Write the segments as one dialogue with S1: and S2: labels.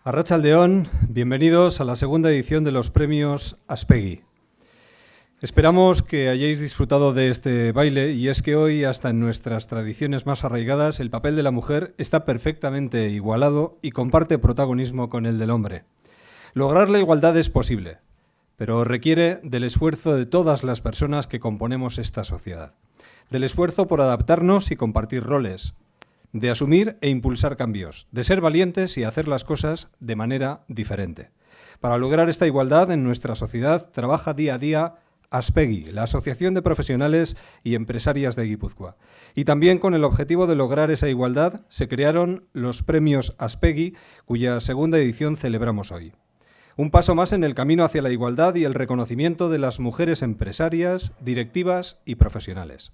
S1: Arratsaldeon, bienvenidos a la segunda edición de los premios Aspegui. Esperamos que hayáis disfrutado de este baile y es que hoy, hasta en nuestras tradiciones más arraigadas, el papel de la mujer está perfectamente igualado y comparte protagonismo con el del hombre. Lograr la igualdad es posible, pero requiere del esfuerzo de todas las personas que componemos esta sociedad, del esfuerzo por adaptarnos y compartir roles, de asumir e impulsar cambios, de ser valientes y hacer las cosas de manera diferente. Para lograr esta igualdad en nuestra sociedad trabaja día a día Aspegui, la Asociación de Profesionales y Empresarias de Guipúzcoa. Y también con el objetivo de lograr esa igualdad se crearon los premios Aspegui, cuya segunda edición celebramos hoy. Un paso más en el camino hacia la igualdad y el reconocimiento de las mujeres empresarias, directivas y profesionales.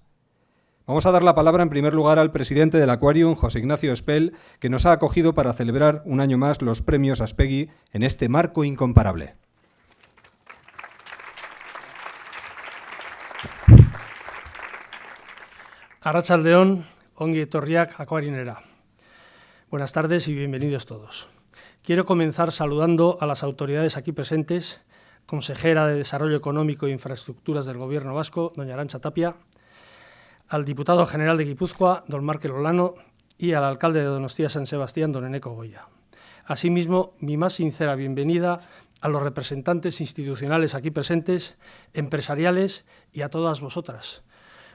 S1: Vamos a dar la palabra en primer lugar al presidente del Aquarium, José Ignacio Espel, que nos ha acogido para celebrar un año más los premios Aspegui en este marco incomparable.
S2: Arratsaldeon, ongi etorriak Aquariumera. Buenas tardes y bienvenidos todos. Quiero comenzar saludando a las autoridades aquí presentes, consejera de Desarrollo Económico e Infraestructuras del Gobierno Vasco, doña Arantxa Tapia, al diputado general de Guipúzcoa, don Markel Olano, y al alcalde de Donostia San Sebastián, don Eneko Goya. Asimismo, mi más sincera bienvenida a los representantes institucionales aquí presentes, empresariales y a todas vosotras,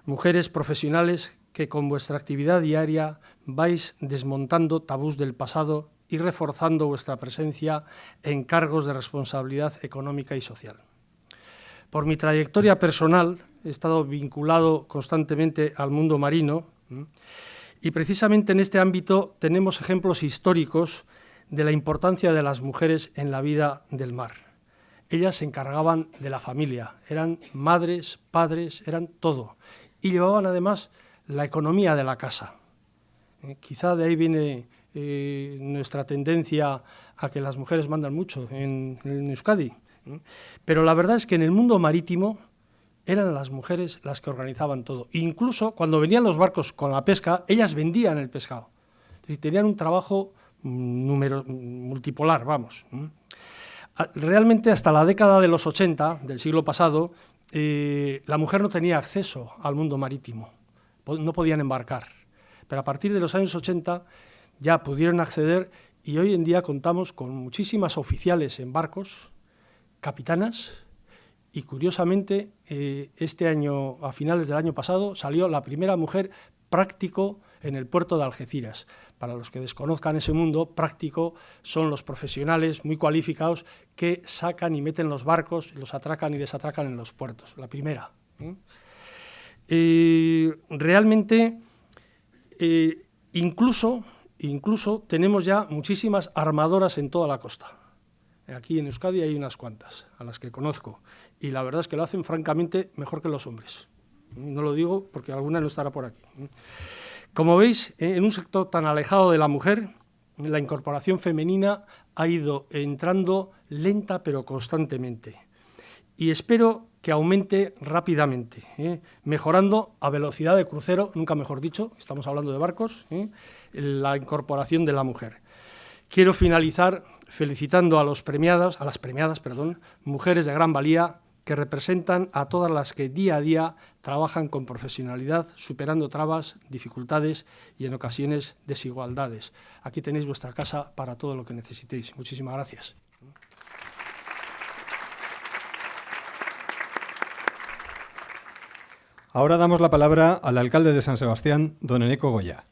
S2: mujeres profesionales que con vuestra actividad diaria vais desmontando tabús del pasado y reforzando vuestra presencia en cargos de responsabilidad económica y social. Por mi trayectoria personal, he estado vinculado constantemente al mundo marino y precisamente en este ámbito tenemos ejemplos históricos de la importancia de las mujeres en la vida del mar. Ellas se encargaban de la familia, eran madres, padres, eran todo y llevaban además la economía de la casa. Quizá de ahí viene nuestra tendencia a que las mujeres mandan mucho en Euskadi. Pero la verdad es que en el mundo marítimo eran las mujeres las que organizaban todo. Incluso cuando venían los barcos con la pesca, ellas vendían el pescado. Es decir, tenían un trabajo multipolar, vamos. Realmente hasta la década de los 80 del siglo pasado, la mujer no tenía acceso al mundo marítimo, no podían embarcar. Pero a partir de los años 80 ya pudieron acceder y hoy en día contamos con muchísimas oficiales en barcos, capitanas, y curiosamente este año, a finales del año pasado, salió la primera mujer práctico en el puerto de Algeciras. Para los que desconozcan ese mundo, práctico son los profesionales muy cualificados que sacan y meten los barcos, los atracan y desatracan en los puertos, la primera. Realmente, incluso tenemos ya muchísimas armadoras en toda la costa. Aquí en Euskadi hay unas cuantas, a las que conozco, y la verdad es que lo hacen francamente mejor que los hombres. No lo digo porque alguna no estará por aquí. Como veis, en un sector tan alejado de la mujer, la incorporación femenina ha ido entrando lenta pero constantemente. Y espero que aumente rápidamente, mejorando a velocidad de crucero, nunca mejor dicho, estamos hablando de barcos, la incorporación de la mujer. Quiero finalizar felicitando a las premiadas, mujeres de gran valía que representan a todas las que día a día trabajan con profesionalidad, superando trabas, dificultades y en ocasiones desigualdades. Aquí tenéis vuestra casa para todo lo que necesitéis. Muchísimas gracias.
S1: Ahora damos la palabra al alcalde de San Sebastián, don Eneko Goya.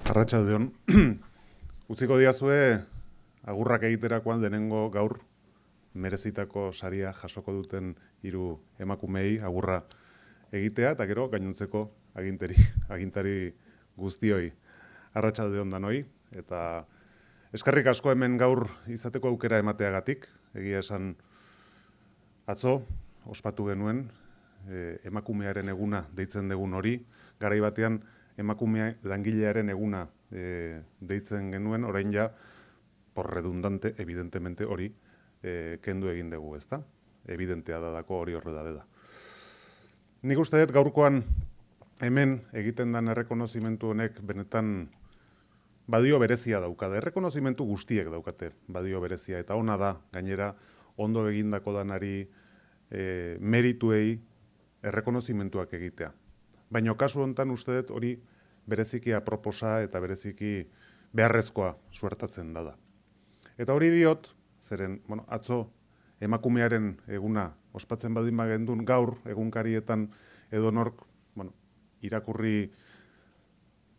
S3: Arratsaldeon, utziko diazue agurrak egiterakoan denengo gaur merezitako saria jasoko duten 3 emakumei agurra egitea eta gero gainontzeko agintari guztioi. Arratsaldeon danoi eta eskerrik asko hemen gaur izateko aukera emateagatik. Egia esan atzo ospatu genuen emakumearen eguna deitzen dugun hori, garai batean emakume langilearen eguna deitzen genuen, orain ja, por redundante, evidentemente hori kendu egin dugu, ezta? Evidentea dadako hori horre da. Nik uste dut gaurkoan hemen egiten den errekonozimentu honek benetan badio berezia daukada. Errekonozimentu guztiek daukate badio berezia, eta ona da, gainera, ondo egindako danari merituei errekonozimentuak egitea. Baina kasu honetan uste dut hori bereziki aproposa eta bereziki beharrezkoa suertatzen da. Eta hori diot, zeren, atzo emakumearen eguna ospatzen badin bagendun, gaur egunkarietan edonork irakurri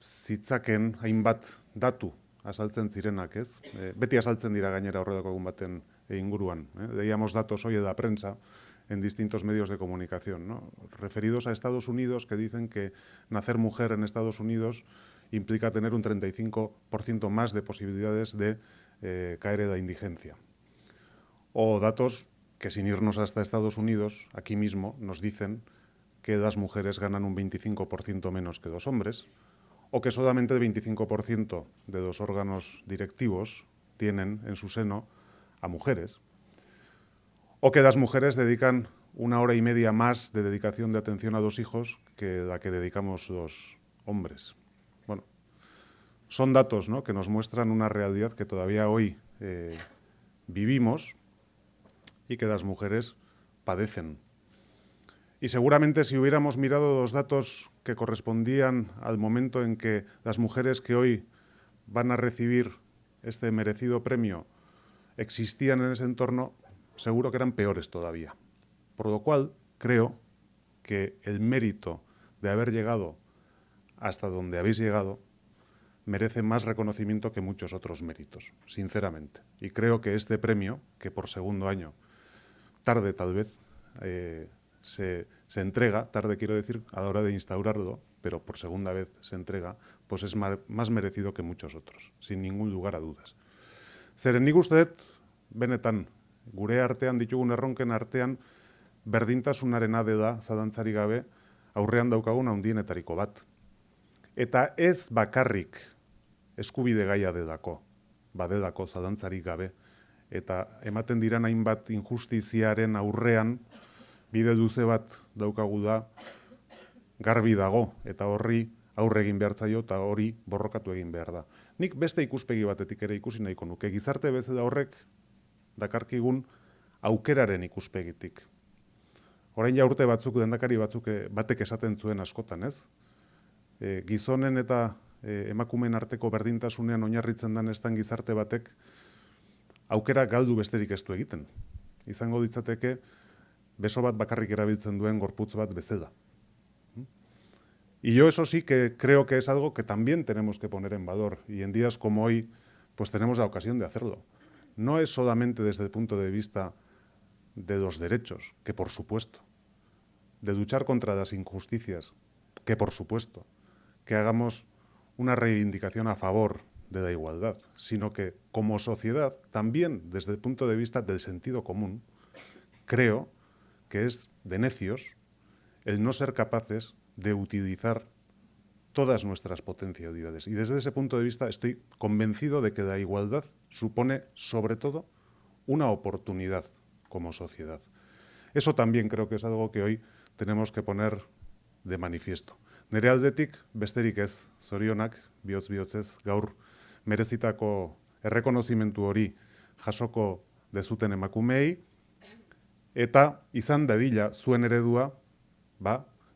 S3: zitzaken hainbat datu azaltzen zirenak, ez? Beti azaltzen dira gainera horredako egun baten inguruan. Veíamos datos hoy de la prensa en distintos medios de comunicación, ¿no? Referidos a Estados Unidos, que dicen que nacer mujer en Estados Unidos implica tener un 35% más de posibilidades de caer en la indigencia. O datos que, sin irnos hasta Estados Unidos, aquí mismo nos dicen que las mujeres ganan un 25% menos que los hombres, o que solamente el 25% de los órganos directivos tienen en su seno a mujeres, o que las mujeres dedican 1 hora y media más de dedicación de atención a los hijos que la que dedicamos los hombres. Bueno, son datos, ¿no?, que nos muestran una realidad que todavía hoy vivimos y que las mujeres padecen. Y seguramente si hubiéramos mirado los datos que correspondían al momento en que las mujeres que hoy van a recibir este merecido premio existían en ese entorno, seguro que eran peores todavía. Por lo cual, creo que el mérito de haber llegado hasta donde habéis llegado merece más reconocimiento que muchos otros méritos, sinceramente. Y creo que este premio, que por segundo año, tarde tal vez, se entrega, tarde quiero decir, a la hora de instaurarlo, pero por segunda vez se entrega, pues es más merecido que muchos otros, sin ningún lugar a dudas. Zeren nik uste dut, benetan, gure artean ditugun erronken artean, berdintasunarena dela, zalantzarik gabe, aurrean daukagun handienetariko bat. Eta ez bakarrik eskubide gaia delako, badelako zalantzarik gabe, eta ematen diran hainbat injustiziaren aurrean, bide luze bat daukagu da, garbi dago, eta horri aurre egin behar zaio, eta hori borrokatu egin behar da. Nik beste ikuspegi batetik ere ikusi nahiko nuke, gizarte bezala horrek dakarkigun aukeraren ikuspegitik. Orain ja urte batzuk, lehendakari batzuk batek esaten zuen askotan, ez? Gizonen eta emakumeen arteko berdintasunean oinarritzen den estan gizarte batek aukera galdu besterik ez du egiten. Izango ditzateke beso bat bakarrik erabiltzen duen gorputz bat bezala. Y yo eso sí que creo que es algo que también tenemos que poner en valor, y en días como hoy pues tenemos la ocasión de hacerlo. No es solamente desde el punto de vista de los derechos, que por supuesto, de luchar contra las injusticias, que por supuesto, que hagamos una reivindicación a favor de la igualdad, sino que como sociedad, también desde el punto de vista del sentido común, creo que es de necios el no ser capaces de utilizar todas nuestras potencialidades. Y desde ese punto de vista estoy convencido de que la igualdad supone, sobre todo, una oportunidad como sociedad. Eso también creo que es algo que hoy tenemos que poner de manifiesto. Nere aldetik, besterik ez, zorionak, bihotz-bihotzez, gaur merezitako errekonozimentu hori jasoko dezuten emakumeei, eta izan dadila zuen eredua,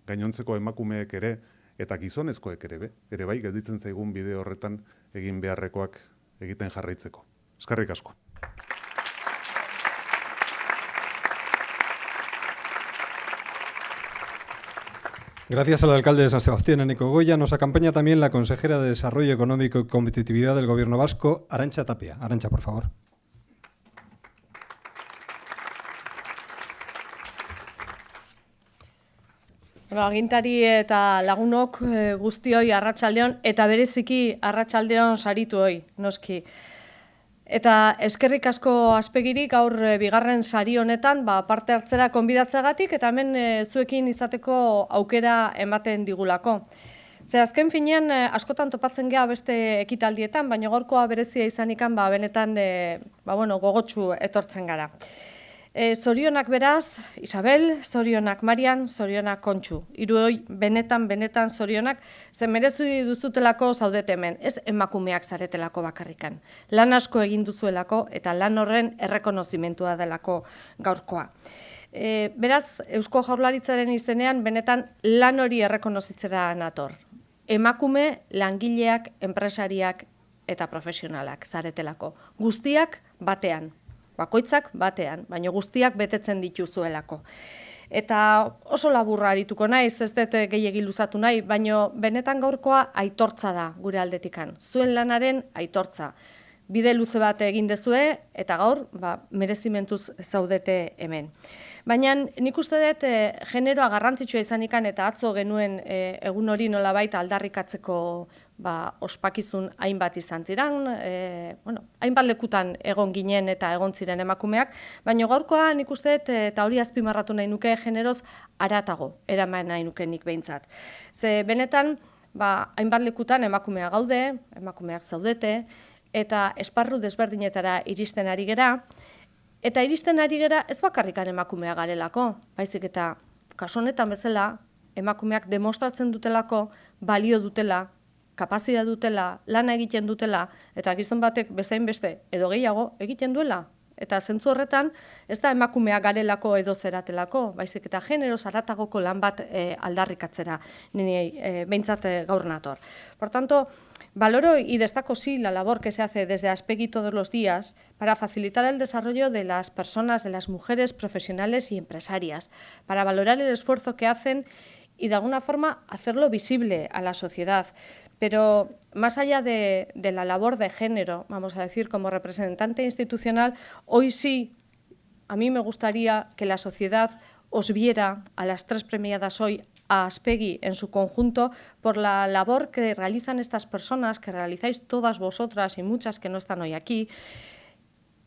S3: gainontzeko emakumeek ere, eta gizonezkoek ere bai, gelditzen zaigun bide horretan egin beharrekoak egiten jarraitzeko. Eskerrik asko.
S1: Gracias al alcalde de San Sebastián, Eneko Goya. Nos acompaña también la consejera de Desarrollo Económico y Competitividad del Gobierno Vasco, Arantxa Tapia. Arantxa, por favor.
S4: Agintari eta lagunok guztioi arratsaldeon eta bereziki arratsaldeon saritu hoi, noski. Eta eskerrik asko Aspegiri gaur bigarren sari honetan parte hartzera konbidatzeagatik eta hemen zuekin izateko aukera ematen digulako. Ze azken finean askotan topatzen gea beste ekitaldietan, baina gaurkoa berezia izanikan benetan gogotsu etortzen gara. Zorionak beraz, Isabel, zorionak Marian, zorionak Kontxu. Hiruoi benetan zorionak, ze merezu duzutelako zaudete hemen, ez emakumeak zaretelako bakarrikan. Lan asko egin duzuelako eta lan horren errekonozimentua delako gaurkoa. Beraz, Eusko Jaurlaritzaren izenean benetan lan hori errekonozitzera nator. Emakume, langileak, enpresariak eta profesionalak zaretelako. Guztiak batean. Bakoitzak batean, baina guztiak betetzen dituzuelako. Eta oso laburra arituko naiz, ez dut gehiegi luzatu nahi, baina benetan gaurkoa aitortza da gure aldetikan. Zuen lanaren aitortza. Bide luze bat egin dezue eta gaur merezimentuz zaudete hemen. Baina nik uste dut generoa garrantzitsua izanikan eta atzo genuen egun hori nolabait aldarrikatzeko ospakizun hainbat izan ziren, hainbat lekutan egon ginen eta egon ziren emakumeak, baina gaurkoa nik uste dut eta hori azpimarratu nahi nuke generoz aratago eraman nahi nuke nik behintzat. Ze benetan hainbat lekutan emakumea gaude, emakumeak zaudete, eta esparru desberdinetara iristen ari gera, eta iristen ari gera ez bakarrikan emakumea garelako, baizik eta kasu honetan bezala emakumeak demostratzen dutelako, balio dutela, kapazitatea dutela, lana egiten dutela, eta gizon batek bezain beste edo gehiago egiten duela. Eta zentzu horretan ez da emakumea garelako edo zeratelako, baizik eta genero zaratagoko lan bat aldarrikatzera, behintzat gaur nator. Por tanto, valoro y destaco sí la labor que se hace desde Aspegi todos los días para facilitar el desarrollo de las personas, de las mujeres profesionales y empresarias, para valorar el esfuerzo que hacen y de alguna forma hacerlo visible a la sociedad. Pero más allá de la labor de género, vamos a decir, como representante institucional, hoy sí, a mí me gustaría que la sociedad os viera a las tres premiadas hoy, a Aspegi en su conjunto, por la labor que realizan estas personas, que realizáis todas vosotras y muchas que no están hoy aquí,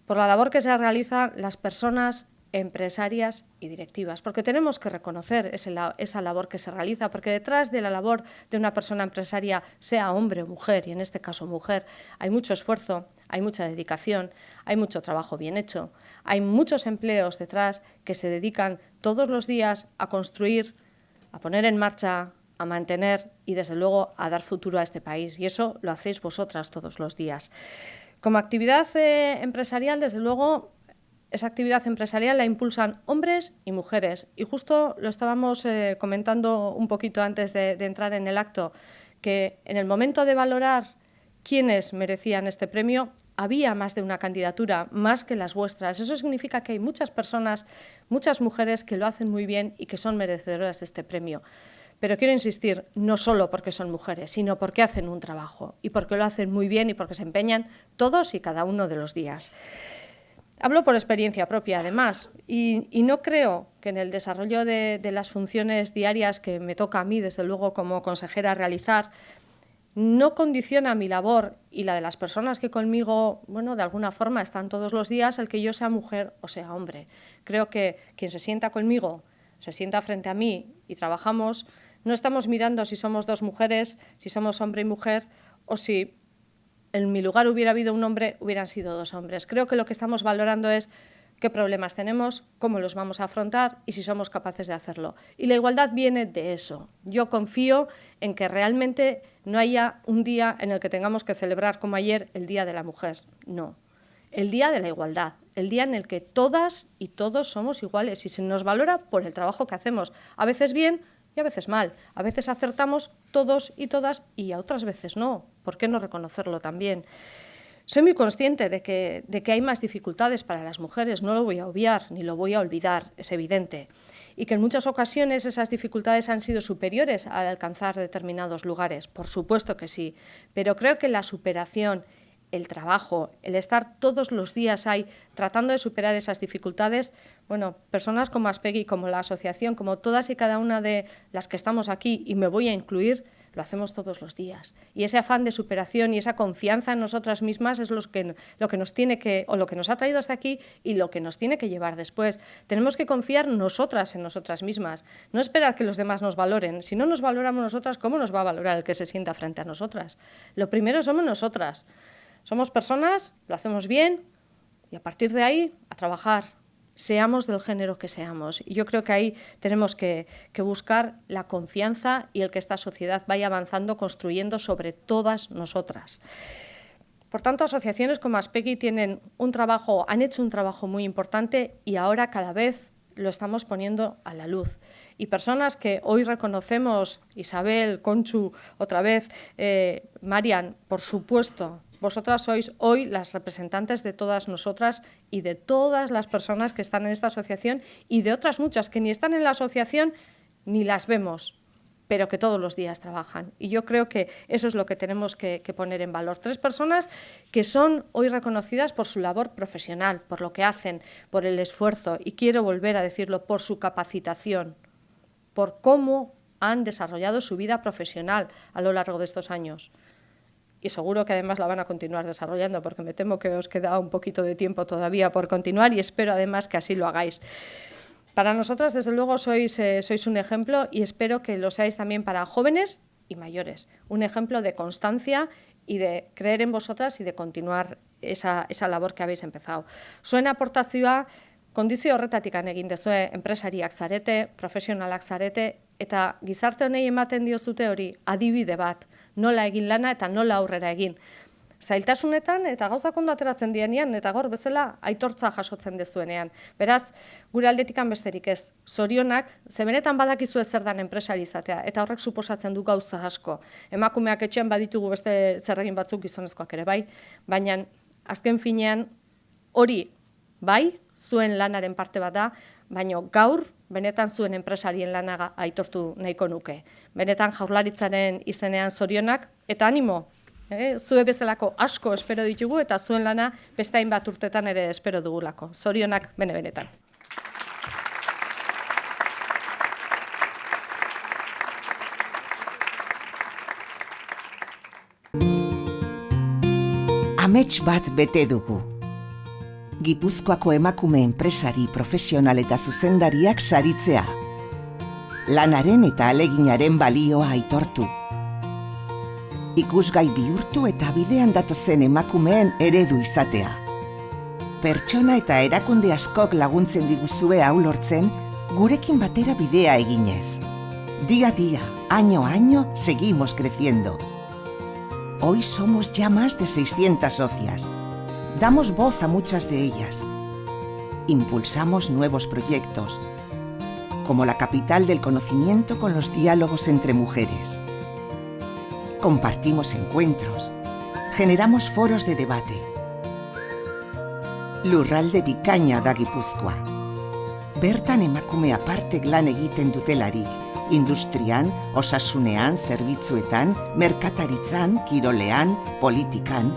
S4: por la labor que se realizan las personas empresarias y directivas, porque tenemos que reconocer esa labor que se realiza, porque detrás de la labor de una persona empresaria, sea hombre o mujer, y en este caso mujer, hay mucho esfuerzo, hay mucha dedicación, hay mucho trabajo bien hecho, hay muchos empleos detrás que se dedican todos los días a construir, a poner en marcha, a mantener y desde luego a dar futuro a este país, y eso lo hacéis vosotras todos los días. Como actividad empresarial, desde luego, esa actividad empresarial la impulsan hombres y mujeres. Y justo lo estábamos comentando un poquito antes de entrar en el acto, que en el momento de valorar quiénes merecían este premio, había más de una candidatura, más que las vuestras. Eso significa que hay muchas personas, muchas mujeres que lo hacen muy bien y que son merecedoras de este premio. Pero quiero insistir, no solo porque son mujeres, sino porque hacen un trabajo y porque lo hacen muy bien y porque se empeñan todos y cada uno de los días. Hablo por experiencia propia, además, y no creo que en el desarrollo de las funciones diarias que me toca a mí, desde luego, como consejera realizar, no condiciona mi labor y la de las personas que conmigo, de alguna forma están todos los días, el que yo sea mujer o sea hombre. Creo que quien se sienta conmigo, se sienta frente a mí y trabajamos, no estamos mirando si somos dos mujeres, si somos hombre y mujer, o si en mi lugar hubiera habido un hombre, hubieran sido dos hombres. Creo que lo que estamos valorando es qué problemas tenemos, cómo los vamos a afrontar y si somos capaces de hacerlo. Y la igualdad viene de eso. Yo confío en que realmente no haya un día en el que tengamos que celebrar, como ayer, el Día de la Mujer. No. El Día de la Igualdad. El día en el que todas y todos somos iguales y se nos valora por el trabajo que hacemos. A veces bien y a veces mal. A veces acertamos todos y todas y a otras veces no. ¿Por qué no reconocerlo también? Soy muy consciente de que hay más dificultades para las mujeres, no lo voy a obviar ni lo voy a olvidar, es evidente. Y que en muchas ocasiones esas dificultades han sido superiores al alcanzar determinados lugares, por supuesto que sí. Pero creo que la superación, el trabajo, el estar todos los días ahí tratando de superar esas dificultades, personas como Aspegi, como la asociación, como todas y cada una de las que estamos aquí, y me voy a incluir, lo hacemos todos los días. Y ese afán de superación y esa confianza en nosotras mismas es lo que nos tiene que, o lo que nos ha traído hasta aquí y lo que nos tiene que llevar después. Tenemos que confiar nosotras en nosotras mismas, no esperar que los demás nos valoren. Si no nos valoramos nosotras, ¿cómo nos va a valorar el que se sienta frente a nosotras? Lo primero somos nosotras. Somos personas, lo hacemos bien y a partir de ahí a trabajar seamos del género que seamos. Y yo creo que ahí tenemos que buscar la confianza y el que esta sociedad vaya avanzando, construyendo sobre todas nosotras. Por tanto, asociaciones como Aspegui han hecho un trabajo muy importante y ahora cada vez lo estamos poniendo a la luz. Y personas que hoy reconocemos, Isabel, Conchu, otra vez, Marian, por supuesto, vosotras sois hoy las representantes de todas nosotras y de todas las personas que están en esta asociación y de otras muchas que ni están en la asociación ni las vemos, pero que todos los días trabajan. Y yo creo que eso es lo que tenemos que poner en valor. 3 personas que son hoy reconocidas por su labor profesional, por lo que hacen, por el esfuerzo, y quiero volver a decirlo, por su capacitación, por cómo han desarrollado su vida profesional a lo largo de estos años. Y seguro que además la van a continuar desarrollando, porque me temo que os queda un poquito de tiempo todavía por continuar y espero además que así lo hagáis. Para nosotras, desde luego, sois un ejemplo y espero que lo seáis también para jóvenes y mayores. Un ejemplo de constancia y de creer en vosotras y de continuar esa labor que habéis empezado. Zuen aportazioa kondizio horretatik egin dezue, enpresariak zarete, profesionalak zarete, eta gizarte honei ematen diozute hori adibide bat, nola egin lana eta nola aurrera egin. Zailtasunetan eta gauzak ondo ateratzen dienean eta gaur bezala aitortza jasotzen dezuenean. Beraz, gure aldetikan besterik ez. Zorionak, ze benetan badakizue zer dan enpresari izatea eta horrek suposatzen du gauza asko. Emakumeak etxean baditugu beste zerregin batzuk, gizonezkoak ere bai, baina azken finean hori bai, zuen lanaren parte bat da, baina gaur benetan zuen enpresarien lana aitortu nahiko nuke. Benetan Jaurlaritzaren izenean zorionak eta animo. Zue bezalako asko espero ditugu eta zuen lana beste hainbat urtetan ere espero dugulako. Zorionak benetan.
S5: Amets bat bete dugu. Gipuzkoako emakume enpresari, profesional eta zuzendariak saritzea. Lanaren eta aleginaren balioa aitortu. Ikusgai bihurtu eta bidean datozen emakumeen eredu izatea. Pertsona eta erakunde askok laguntzen diguzue hau lortzen, gurekin batera bidea eginez. Día a día, año a año, seguimos creciendo. Hoy somos ya más de 600 socias. Damos voz a muchas de ellas. Impulsamos nuevos proyectos, como la capital del conocimiento con los diálogos entre mujeres. Compartimos encuentros, generamos foros de debate. Lurralde bikaina da Gipuzkoa. Bertan emakume apartek lan egiten dutelarik, industrian, osasunean, zerbitzuetan, merkataritzan, kirolean, politikan.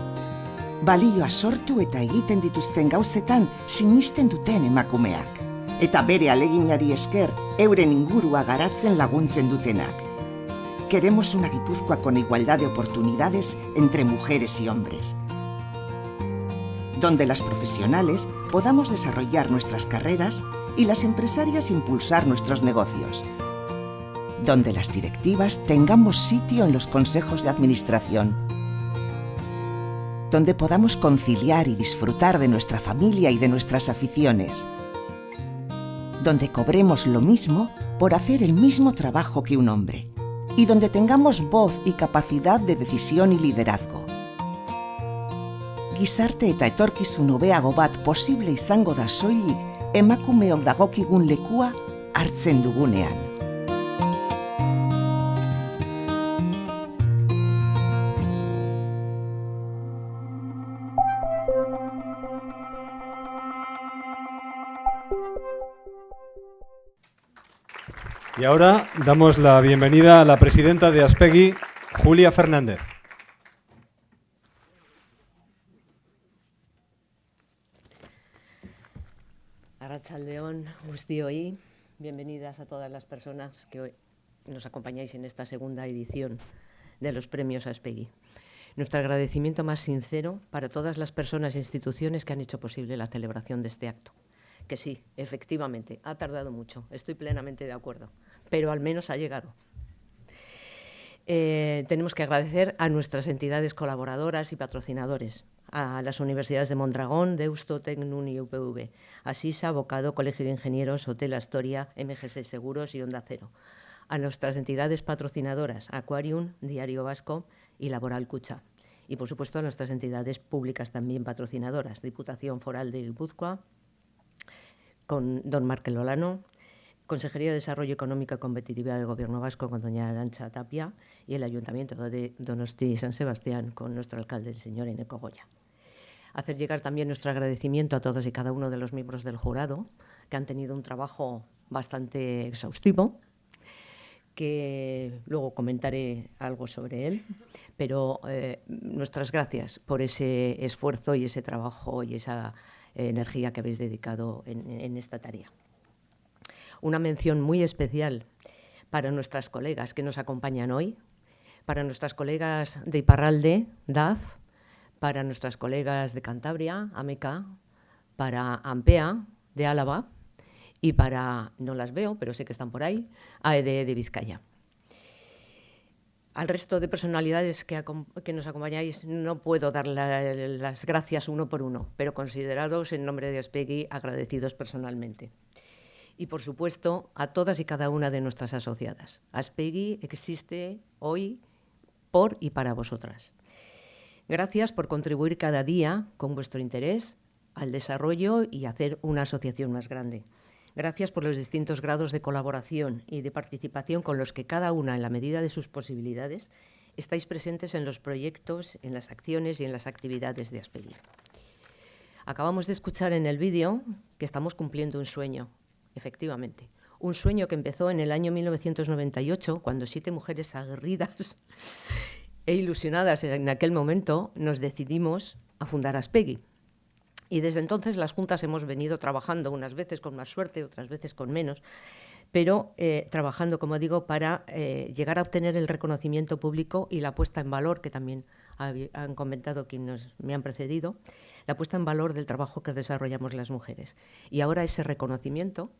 S5: Balioa sortu eta egiten dituzten gauzetan sinisten duten emakumeak. Eta bere aleginari esker, euren ingurua garatzen laguntzen dutenak. Queremos una Guipúzcoa con igualdad de oportunidades entre mujeres y hombres, donde las profesionales podamos desarrollar nuestras carreras y las empresarias impulsar nuestros negocios, donde las directivas tengamos sitio en los consejos de administración, donde podamos conciliar y disfrutar de nuestra familia y de nuestras aficiones, donde cobremos lo mismo por hacer el mismo trabajo que un hombre, y donde tengamos voz y capacidad de decisión y liderazgo. Gizarte eta etorkizun hobeago bat posible izango da soilik emakumeok dagokigun lekua hartzen dugunean.
S1: Y ahora damos la bienvenida a la presidenta de Aspegui, Julia Fernández.
S6: Arratsaldeon guztioi, bienvenidas a todas las personas que hoy nos acompañáis en esta segunda edición de los premios Aspegui. Nuestro agradecimiento más sincero para todas las personas e instituciones que han hecho posible la celebración de este acto. Que sí, efectivamente, ha tardado mucho, estoy plenamente de acuerdo, pero al menos ha llegado. Tenemos que agradecer a nuestras entidades colaboradoras y patrocinadores, a las universidades de Mondragón, Deusto, Tecnun y UPV, Asisa, Bocado, Colegio de Ingenieros, Hotel Astoria, MGS Seguros y Onda Cero. A nuestras entidades patrocinadoras, Aquarium, Diario Vasco y Laboral Cucha. Y, por supuesto, a nuestras entidades públicas también patrocinadoras, Diputación Foral de Guipúzcoa, con don Markel Olano, Consejería de Desarrollo Económico y Competitividad del Gobierno Vasco con doña Arantxa Tapia y el Ayuntamiento de Donosti y San Sebastián con nuestro alcalde, el señor Eneko Goya. Hacer llegar también nuestro agradecimiento a todos y cada uno de los miembros del jurado, que han tenido un trabajo bastante exhaustivo, que luego comentaré algo sobre él, pero nuestras gracias por ese esfuerzo y ese trabajo y esa energía que habéis dedicado en esta tarea. Una mención muy especial para nuestras colegas que nos acompañan hoy, para nuestras colegas de Iparralde, DAF, para nuestras colegas de Cantabria, AMECA, para AMPEA, de Álava, y para, no las veo, pero sé que están por ahí, AEDE de Vizcaya. Al resto de personalidades que nos acompañáis no puedo dar las gracias uno por uno, pero considerados en nombre de Aspegui agradecidos personalmente. Y, por supuesto, a todas y cada una de nuestras asociadas. Aspegui existe hoy por y para vosotras. Gracias por contribuir cada día con vuestro interés al desarrollo y hacer una asociación más grande. Gracias por los distintos grados de colaboración y de participación con los que cada una, en la medida de sus posibilidades, estáis presentes en los proyectos, en las acciones y en las actividades de Aspegui. Acabamos de escuchar en el vídeo que estamos cumpliendo un sueño. Efectivamente, un sueño que empezó en el año 1998, cuando 7 mujeres aguerridas e ilusionadas en aquel momento nos decidimos a fundar Aspegui. Y desde entonces las juntas hemos venido trabajando, unas veces con más suerte, otras veces con menos, pero trabajando, como digo, para llegar a obtener el reconocimiento público y la puesta en valor, que también han comentado quienes me han precedido, la puesta en valor del trabajo que desarrollamos las mujeres. Y ahora ese reconocimiento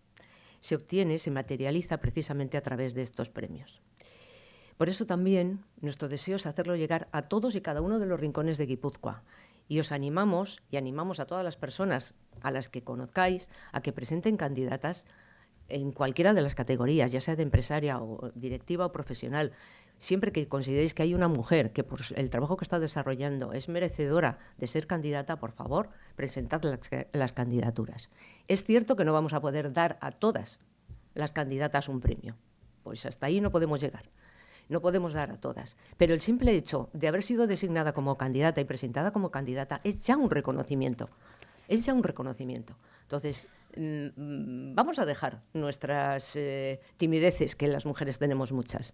S6: se obtiene, se materializa precisamente a través de estos premios. Por eso también nuestro deseo es hacerlo llegar a todos y cada uno de los rincones de Guipúzcoa. Y os animamos, y animamos a todas las personas a las que conozcáis, a que presenten candidatas en cualquiera de las categorías, ya sea de empresaria o directiva o profesional. Siempre que consideréis que hay una mujer que por el trabajo que está desarrollando es merecedora de ser candidata, por favor, presentad las candidaturas. Es cierto que no vamos a poder dar a todas las candidatas un premio, pues hasta ahí no podemos llegar. No podemos dar a todas, pero el simple hecho de haber sido designada como candidata y presentada como candidata es ya un reconocimiento, es ya un reconocimiento. Entonces, vamos a dejar nuestras timideces, que las mujeres tenemos muchas.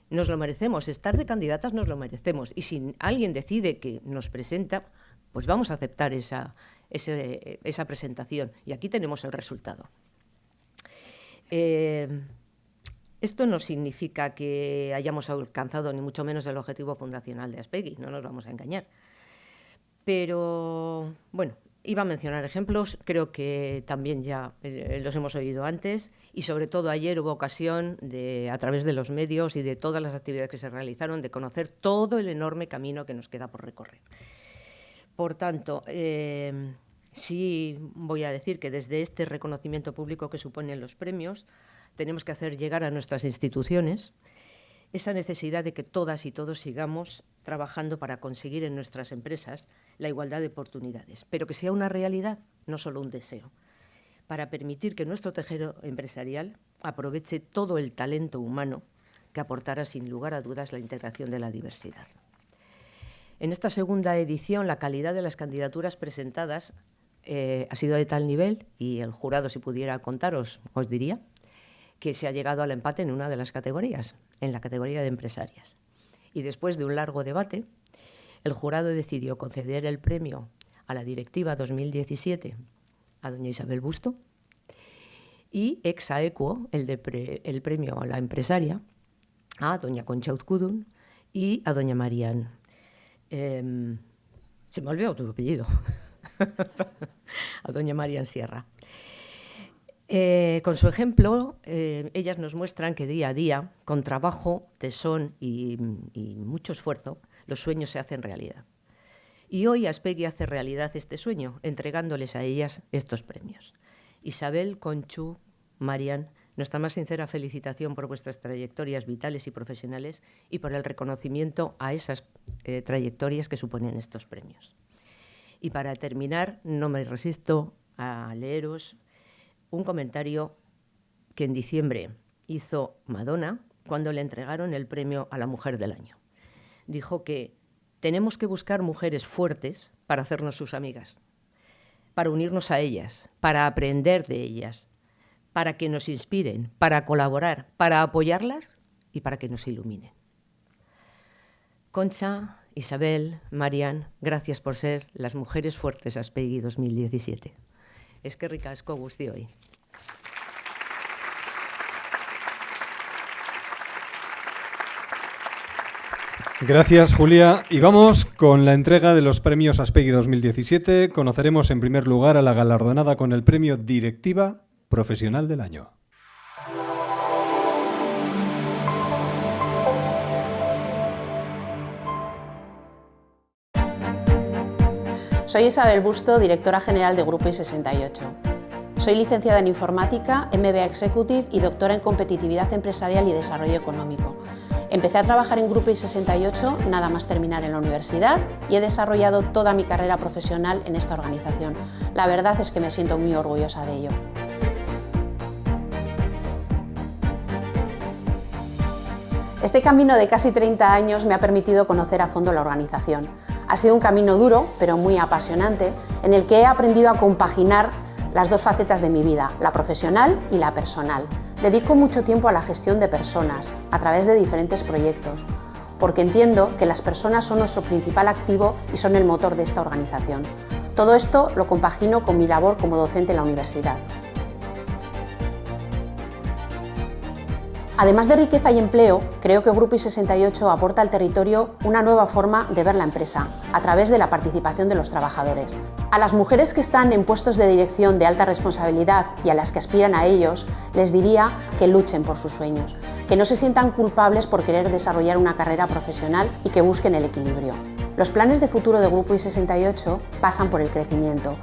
S6: Nos lo merecemos, estar de candidatas nos lo merecemos, y si alguien decide que nos presenta, pues vamos a aceptar esa presentación, y aquí tenemos el resultado. Esto no significa que hayamos alcanzado ni mucho menos el objetivo fundacional de Aspegui, no nos vamos a engañar. Pero, bueno, iba a mencionar ejemplos, creo que también ya los hemos oído antes, y sobre todo ayer hubo ocasión, a través de los medios y de todas las actividades que se realizaron, de conocer todo el enorme camino que nos queda por recorrer. Por tanto, sí voy a decir que desde este reconocimiento público que suponen los premios, tenemos que hacer llegar a nuestras instituciones esa necesidad de que todas y todos sigamos trabajando para conseguir en nuestras empresas la igualdad de oportunidades, pero que sea una realidad, no solo un deseo, para permitir que nuestro tejido empresarial aproveche todo el talento humano que aportará sin lugar a dudas la integración de la diversidad. En esta segunda edición, la calidad de las candidaturas presentadas ha sido de tal nivel, y el jurado, si pudiera contaros, os diría, que se ha llegado al empate en una de las categorías, en la categoría de empresarias. Y después de un largo debate, el jurado decidió conceder el premio a la directiva 2017 a doña Isabel Busto y ex aequo el premio a la empresaria a doña Concha Uzkudun y a doña Marian. Se me olvidó tu apellido. A doña Marian Sierra. Con su ejemplo, ellas nos muestran que día a día, con trabajo, tesón y mucho esfuerzo, los sueños se hacen realidad. Y hoy Aspegui hace realidad este sueño, entregándoles a ellas estos premios. Isabel, Conchu, Marian, nuestra más sincera felicitación por vuestras trayectorias vitales y profesionales y por el reconocimiento a esas trayectorias que suponen estos premios. Y para terminar, no me resisto a leeros un comentario que en diciembre hizo Madonna cuando le entregaron el premio a la Mujer del Año. Dijo que tenemos que buscar mujeres fuertes para hacernos sus amigas, para unirnos a ellas, para aprender de ellas, para que nos inspiren, para colaborar, para apoyarlas y para que nos iluminen. Concha, Isabel, Marian, gracias por ser las mujeres fuertes Aspegui 2017. Eskerrik asko guztioi.
S1: Gracias, Julia. Y vamos con la entrega de los premios Aspegui 2017. Conoceremos en primer lugar a la galardonada con el premio Directiva Profesional del Año.
S7: Soy Isabel Busto, directora general de Grupo I68. Soy licenciada en Informática, MBA Executive y doctora en Competitividad Empresarial y Desarrollo Económico. Empecé a trabajar en Grupo I68 nada más terminar en la universidad y he desarrollado toda mi carrera profesional en esta organización. La verdad es que me siento muy orgullosa de ello. Este camino de casi 30 años me ha permitido conocer a fondo la organización. Ha sido un camino duro, pero muy apasionante, en el que he aprendido a compaginar las dos facetas de mi vida, la profesional y la personal. Dedico mucho tiempo a la gestión de personas, a través de diferentes proyectos, porque entiendo que las personas son nuestro principal activo y son el motor de esta organización. Todo esto lo compagino con mi labor como docente en la universidad. Además de riqueza y empleo, creo que Grupo I68 aporta al territorio una nueva forma de ver la empresa, a través de la participación de los trabajadores. A las mujeres que están en puestos de dirección de alta responsabilidad y a las que aspiran a ellos, les diría que luchen por sus sueños, que no se sientan culpables por querer desarrollar una carrera profesional y que busquen el equilibrio. Los planes de futuro de Grupo I68 pasan por el crecimiento,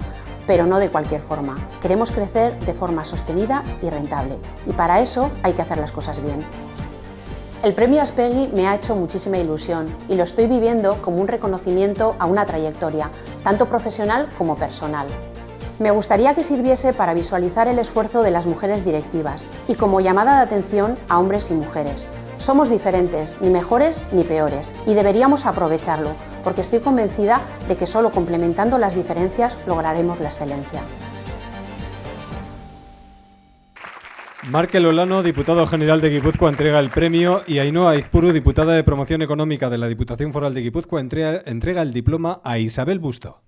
S7: pero no de cualquier forma. Queremos crecer de forma sostenida y rentable, y para eso hay que hacer las cosas bien. El premio Aspegui me ha hecho muchísima ilusión y lo estoy viviendo como un reconocimiento a una trayectoria, tanto profesional como personal. Me gustaría que sirviese para visualizar el esfuerzo de las mujeres directivas y como llamada de atención a hombres y mujeres. Somos diferentes, ni mejores ni peores, y deberíamos aprovecharlo, porque estoy convencida de que solo complementando las diferencias lograremos la excelencia.
S1: Markel Olano, diputado general de Guipúzcoa, entrega el premio y Ainhoa Aizpuru, diputada de Promoción Económica de la Diputación Foral de Guipúzcoa, entrega el diploma a Isabel Busto.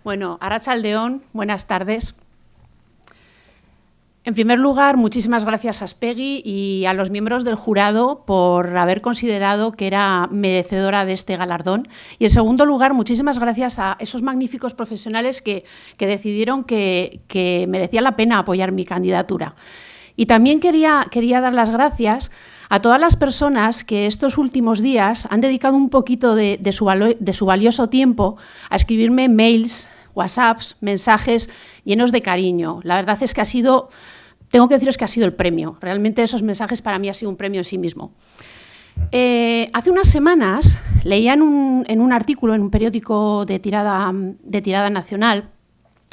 S8: Bueno, Arratsaldeon, buenas tardes. En primer lugar, muchísimas gracias a Aspegui y a los miembros del jurado por haber considerado que era merecedora de este galardón. Y en segundo lugar, muchísimas gracias a esos magníficos profesionales que decidieron que merecía la pena apoyar mi candidatura. Y también quería dar las gracias a todas las personas que estos últimos días han dedicado un poquito de su valioso tiempo a escribirme mails, WhatsApps, mensajes llenos de cariño. La verdad es que tengo que deciros que ha sido el premio. Realmente esos mensajes para mí ha sido un premio en sí mismo. Hace unas semanas leía en un artículo en un periódico de tirada nacional,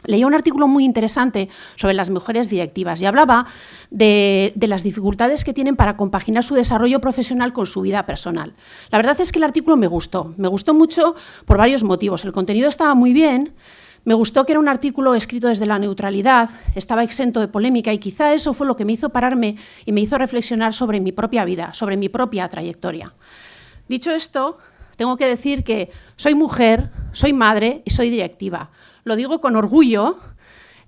S8: leía un artículo muy interesante sobre las mujeres directivas y hablaba de las dificultades que tienen para compaginar su desarrollo profesional con su vida personal. La verdad es que el artículo me gustó mucho por varios motivos. El contenido estaba muy bien, me gustó que era un artículo escrito desde la neutralidad, estaba exento de polémica y quizá eso fue lo que me hizo pararme y me hizo reflexionar sobre mi propia vida, sobre mi propia trayectoria. Dicho esto, tengo que decir que soy mujer, soy madre y soy directiva. Lo digo con orgullo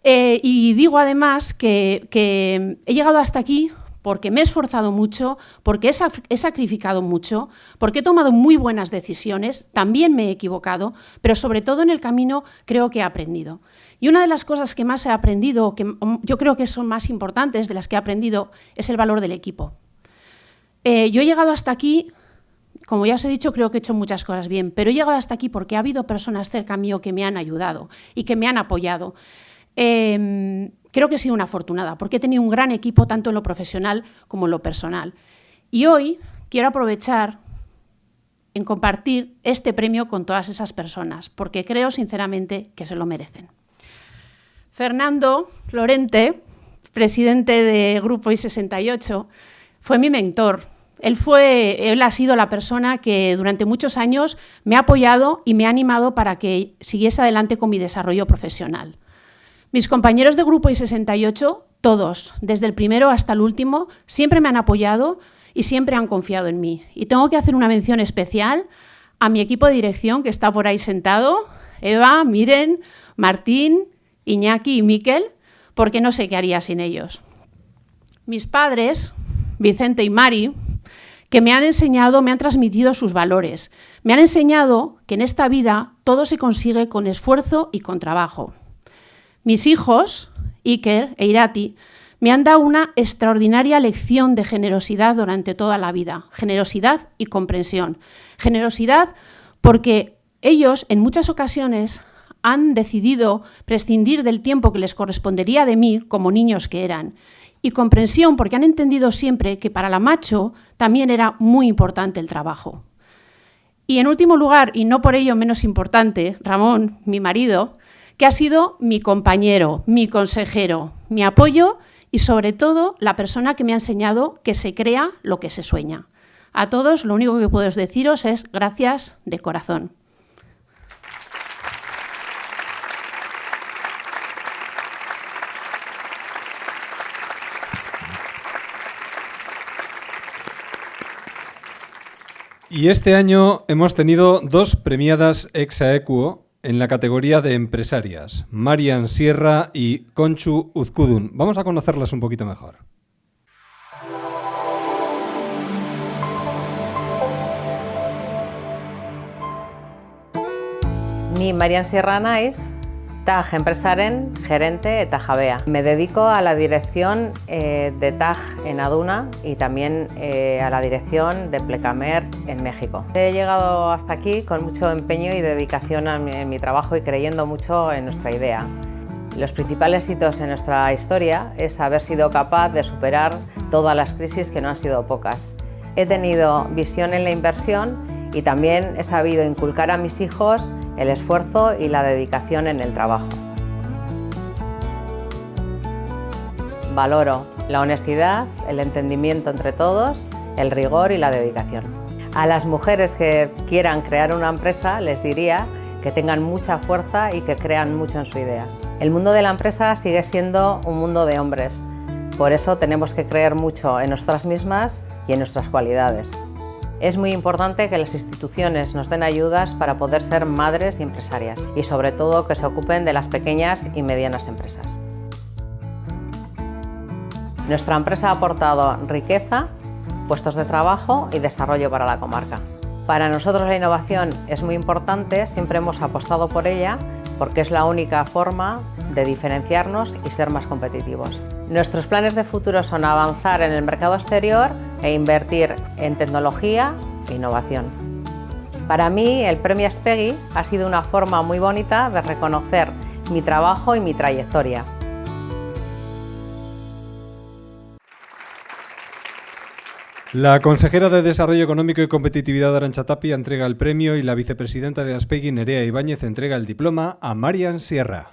S8: y digo además que he llegado hasta aquí porque me he esforzado mucho, porque he sacrificado mucho, porque he tomado muy buenas decisiones, también me he equivocado, pero sobre todo en el camino creo que he aprendido. Y una de las cosas que más he aprendido, que yo creo que son más importantes de las que he aprendido, es el valor del equipo. Yo he llegado hasta aquí, como ya os he dicho, creo que he hecho muchas cosas bien, pero he llegado hasta aquí porque ha habido personas cerca mío que me han ayudado y que me han apoyado. Creo que he sido una afortunada porque he tenido un gran equipo tanto en lo profesional como en lo personal. Y hoy quiero aprovechar en compartir este premio con todas esas personas porque creo sinceramente que se lo merecen. Fernando Lorente, presidente de Grupo I68, fue mi mentor. Él ha sido la persona que durante muchos años me ha apoyado y me ha animado para que siguiese adelante con mi desarrollo profesional. Mis compañeros de Grupo I68, todos, desde el primero hasta el último, siempre me han apoyado y siempre han confiado en mí. Y tengo que hacer una mención especial a mi equipo de dirección que está por ahí sentado, Eva, Miren, Martín, Iñaki y Miquel, porque no sé qué haría sin ellos. Mis padres, Vicente y Mari, que me han enseñado, me han transmitido sus valores. Me han enseñado que en esta vida todo se consigue con esfuerzo y con trabajo. Mis hijos, Iker e Irati, me han dado una extraordinaria lección de generosidad durante toda la vida. Generosidad y comprensión. Generosidad porque ellos en muchas ocasiones han decidido prescindir del tiempo que les correspondería de mí como niños que eran. Y comprensión porque han entendido siempre que para la macho también era muy importante el trabajo. Y en último lugar, y no por ello menos importante, Ramón, mi marido, que ha sido mi compañero, mi consejero, mi apoyo y sobre todo la persona que me ha enseñado que se crea lo que se sueña. A todos lo único que puedo deciros es gracias de corazón.
S1: Y este año hemos tenido dos premiadas ex aequo en la categoría de empresarias, Marian Sierra y Conchu Uzkudun. Vamos a conocerlas un poquito mejor.
S9: Ni Marian Sierra naiz, TAG enpresaren gerente eta jabea. Me dedico a la dirección de TAG en Aduna y también a la dirección de Plecamer en México. He llegado hasta aquí con mucho empeño y dedicación en mi trabajo y creyendo mucho en nuestra idea. Los principales hitos en nuestra historia es haber sido capaz de superar todas las crisis que no han sido pocas. He tenido visión en la inversión y también he sabido inculcar a mis hijos el esfuerzo y la dedicación en el trabajo. Valoro la honestidad, el entendimiento entre todos, el rigor y la dedicación. A las mujeres que quieran crear una empresa les diría que tengan mucha fuerza y que crean mucho en su idea. El mundo de la empresa sigue siendo un mundo de hombres, por eso tenemos que creer mucho en nosotras mismas y en nuestras cualidades. Es muy importante que las instituciones nos den ayudas para poder ser madres y empresarias y sobre todo que se ocupen de las pequeñas y medianas empresas. Nuestra empresa ha aportado riqueza, puestos de trabajo y desarrollo para la comarca. Para nosotros la innovación es muy importante, siempre hemos apostado por ella porque es la única forma de diferenciarnos y ser más competitivos. Nuestros planes de futuro son avanzar en el mercado exterior e invertir en tecnología e innovación. Para mí, el Premio Aspegui ha sido una forma muy bonita de reconocer mi trabajo y mi trayectoria.
S1: La consejera de Desarrollo Económico y Competitividad, Arantxa Tapia, entrega el premio y la vicepresidenta de Aspegui, Nerea Ibáñez, entrega el diploma a Marian Sierra.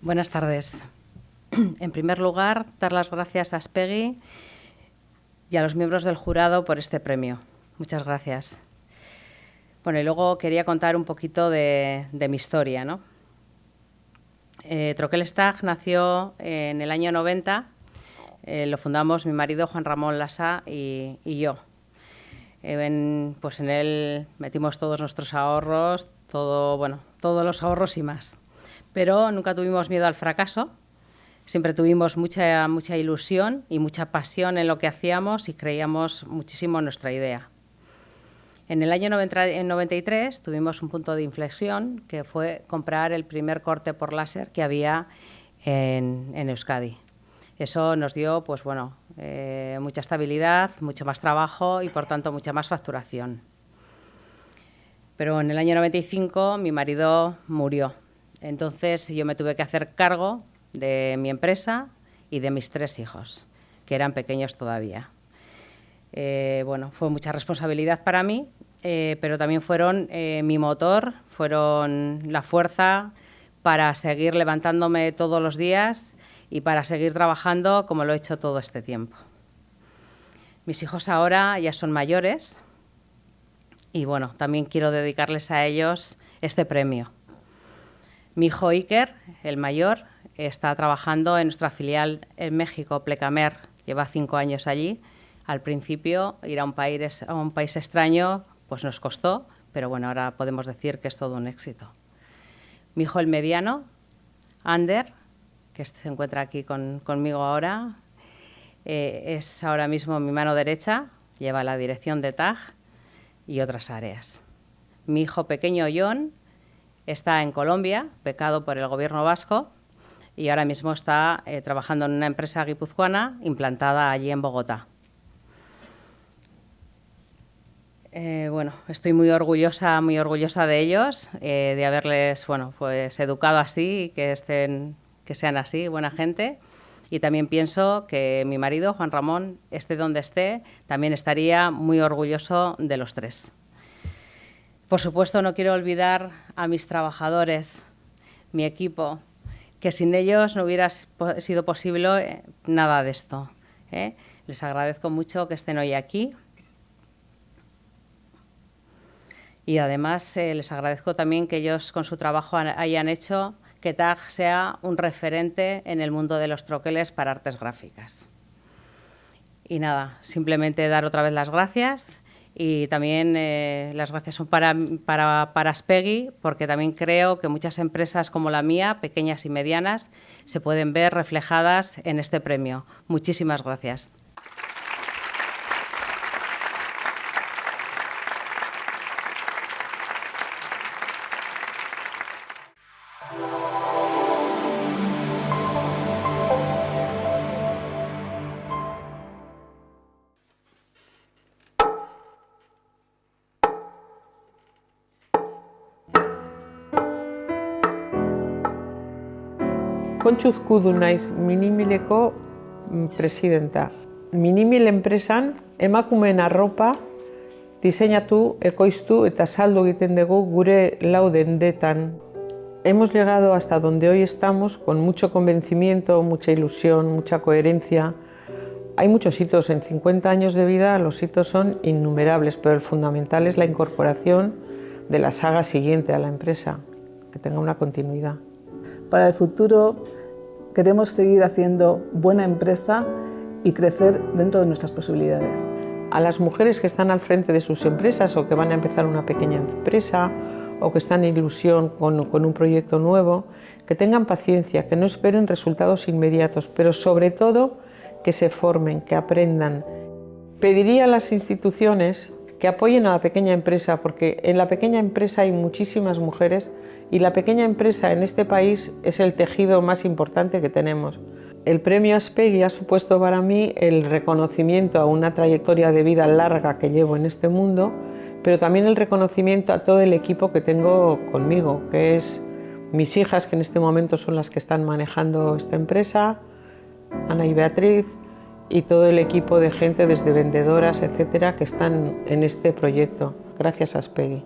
S9: Buenas tardes. En primer lugar, dar las gracias a Aspegui y a los miembros del jurado por este premio. Muchas gracias. Bueno, y luego quería contar un poquito de mi historia, ¿no? Troqueles TAG nació en el año 90, lo fundamos mi marido Juan Ramón Lasa y yo. Pues en él metimos todos nuestros ahorros, todos los ahorros y más. Pero nunca tuvimos miedo al fracaso, siempre tuvimos mucha ilusión y mucha pasión en lo que hacíamos y creíamos muchísimo en nuestra idea. En el año 93 tuvimos un punto de inflexión que fue comprar el primer corte por láser que había en Euskadi. Eso nos dio pues, mucha estabilidad, mucho más trabajo y, por tanto, mucha más facturación. Pero en el año 95 mi marido murió. Entonces yo me tuve que hacer cargo de mi empresa y de mis 3 hijos, que eran pequeños todavía. Fue mucha responsabilidad para mí, pero también fueron mi motor, fueron la fuerza para seguir levantándome todos los días y para seguir trabajando como lo he hecho todo este tiempo. Mis hijos ahora ya son mayores y también quiero dedicarles a ellos este premio. Mi hijo Iker, el mayor, está trabajando en nuestra filial en México, Plecamer, lleva 5 años allí. Al principio ir a un país extraño pues nos costó, pero ahora podemos decir que es todo un éxito. Mi hijo el mediano, Ander, que se encuentra aquí conmigo ahora, es ahora mismo mi mano derecha, lleva la dirección de TAG y otras áreas. Mi hijo pequeño, Jon, está en Colombia, becado por el gobierno vasco, y ahora mismo está trabajando en una empresa guipuzcoana implantada allí en Bogotá. Estoy muy orgullosa de ellos, de haberles educado así y que sean así, buena gente. Y también pienso que mi marido, Juan Ramón, esté donde esté, también estaría muy orgulloso de los 3. Por supuesto, no quiero olvidar a mis trabajadores, mi equipo, que sin ellos no hubiera sido posible nada de esto. Les agradezco mucho que estén hoy aquí. Y además les agradezco también que ellos con su trabajo hayan hecho que TAG sea un referente en el mundo de los troqueles para artes gráficas. Y nada, simplemente dar otra vez las gracias y también las gracias son para Aspegui, porque también creo que muchas empresas como la mía, pequeñas y medianas, se pueden ver reflejadas en este premio. Muchísimas gracias.
S10: Kontxu Uzkudun naiz Minimileko presidenta. Minimil enpresan emakumeen arropa diseinatu, ekoiztu eta saldu egiten dugu gure 4 dendetan. Hemos llegado hasta donde hoy estamos con mucho convencimiento, mucha ilusión, mucha coherencia. Hay muchos hitos, en 50 años de vida los hitos son innumerables, pero el fundamental es la incorporación de la saga siguiente a la empresa, que tenga una continuidad.
S11: Para el futuro queremos seguir haciendo buena empresa y crecer dentro de nuestras posibilidades.
S10: A las mujeres que están al frente de sus empresas o que van a empezar una pequeña empresa o que están en ilusión con un proyecto nuevo, que tengan paciencia, que no esperen resultados inmediatos, pero sobre todo que se formen, que aprendan. Pediría a las instituciones que apoyen a la pequeña empresa, porque en la pequeña empresa hay muchísimas mujeres y la pequeña empresa en este país es el tejido más importante que tenemos. El premio Aspegui ha supuesto para mí el reconocimiento a una trayectoria de vida larga que llevo en este mundo, pero también el reconocimiento a todo el equipo que tengo conmigo, que es mis hijas, que en este momento son las que están manejando esta empresa, Ana y Beatriz, y todo el equipo de gente, desde vendedoras, etcétera, que están en este proyecto. Gracias, Aspegui.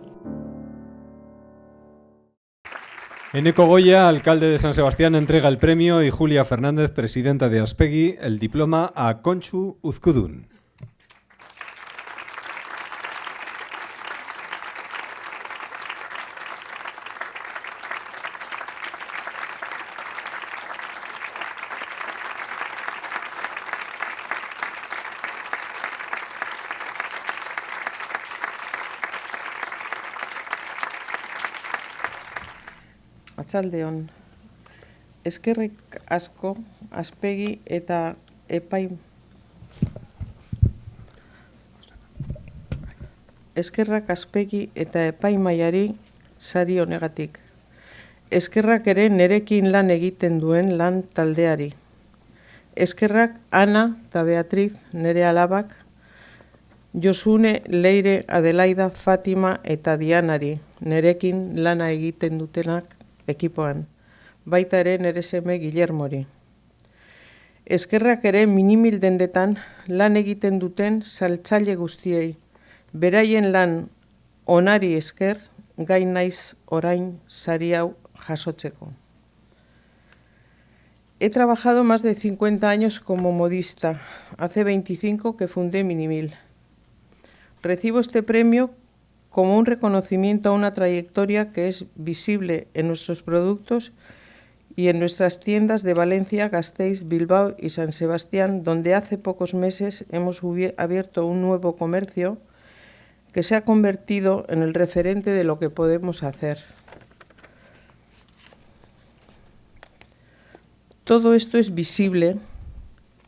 S1: Eneko Goya, alcalde de San Sebastián, entrega el premio y Julia Fernández, presidenta de Aspegui, el diploma a Kontxu Uzkudun.
S10: Arratsaldeon. Eskerrik asko Aspegi eta Eskerrak Aspegi eta epaimaiari sari honegatik. Eskerrak ere nerekin lan egiten duen lan taldeari. Eskerrak Ana eta Beatriz nere alabak, Josune, Leire, Adelaida, Fatima eta Dianari nerekin lana egiten dutenak ekipoan. Baita ere nere seme Guillermori. Eskerrak ere minimil dendetan lan egiten duten saltzaile guztiei. Beraien lan onari esker, gai naiz orain sari hau jasotzeko. He trabajado más de 50 años como modista. Hace 25 que fundé Minimil. Recibo este premio como un reconocimiento a una trayectoria que es visible en nuestros productos y en nuestras tiendas de Valencia, Gasteiz, Bilbao y San Sebastián, donde hace pocos meses hemos abierto un nuevo comercio que se ha convertido en el referente de lo que podemos hacer. Todo esto es visible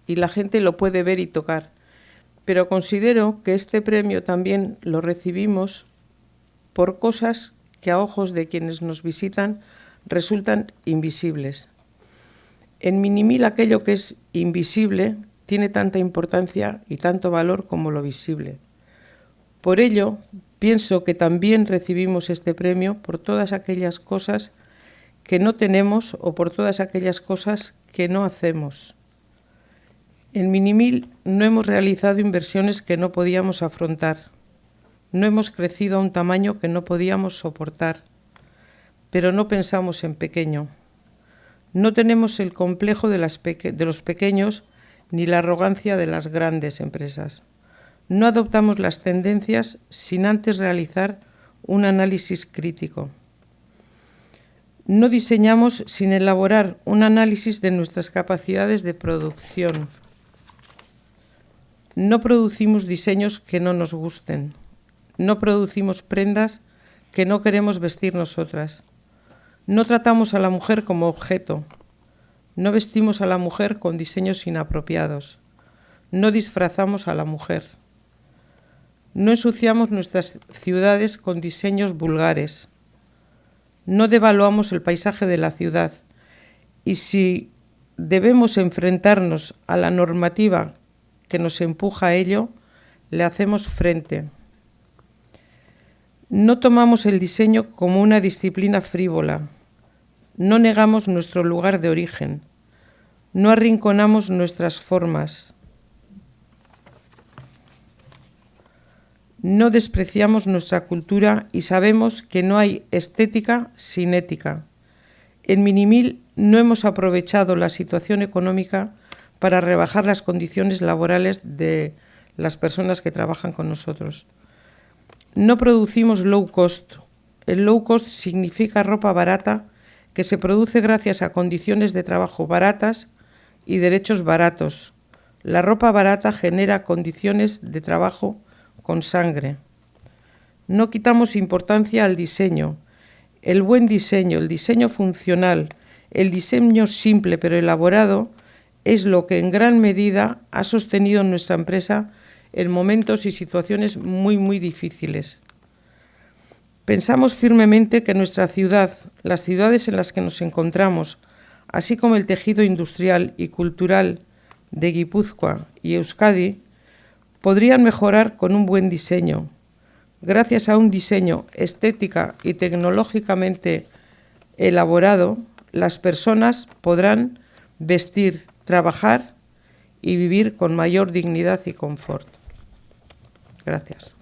S10: y la gente lo puede ver y tocar, pero considero que este premio también lo recibimos por cosas que a ojos de quienes nos visitan resultan invisibles. En Minimil aquello que es invisible tiene tanta importancia y tanto valor como lo visible. Por ello, pienso que también recibimos este premio por todas aquellas cosas que no tenemos o por todas aquellas cosas que no hacemos. En Minimil no hemos realizado inversiones que no podíamos afrontar. No hemos crecido a un tamaño que no podíamos soportar. Pero no pensamos en pequeño. No tenemos el complejo de los pequeños ni la arrogancia de las grandes empresas. No adoptamos las tendencias sin antes realizar un análisis crítico. No diseñamos sin elaborar un análisis de nuestras capacidades de producción. No producimos diseños que no nos gusten. No producimos prendas que no queremos vestir nosotras. No tratamos a la mujer como objeto. No vestimos a la mujer con diseños inapropiados. No disfrazamos a la mujer. No ensuciamos nuestras ciudades con diseños vulgares. No devaluamos el paisaje de la ciudad. Y si debemos enfrentarnos a la normativa que nos empuja a ello, le hacemos frente. No tomamos el diseño como una disciplina frívola. No negamos nuestro lugar de origen. No arrinconamos nuestras formas. No despreciamos nuestra cultura y sabemos que no hay estética sin ética. En Minimil no hemos aprovechado la situación económica para rebajar las condiciones laborales de las personas que trabajan con nosotros. No producimos low cost. El low cost significa ropa barata que se produce gracias a condiciones de trabajo baratas y derechos baratos. La ropa barata genera condiciones de trabajo con sangre. No quitamos importancia al diseño. El buen diseño, el diseño funcional, el diseño simple pero elaborado es lo que en gran medida ha sostenido nuestra empresa en momentos y situaciones muy difíciles. Pensamos firmemente que nuestra ciudad, las ciudades en las que nos encontramos, así como el tejido industrial y cultural de Guipúzcoa y Euskadi, podrían mejorar con un buen diseño. Gracias a un diseño estética y tecnológicamente elaborado, las personas podrán vestir, trabajar y vivir con mayor dignidad y confort. Gracias.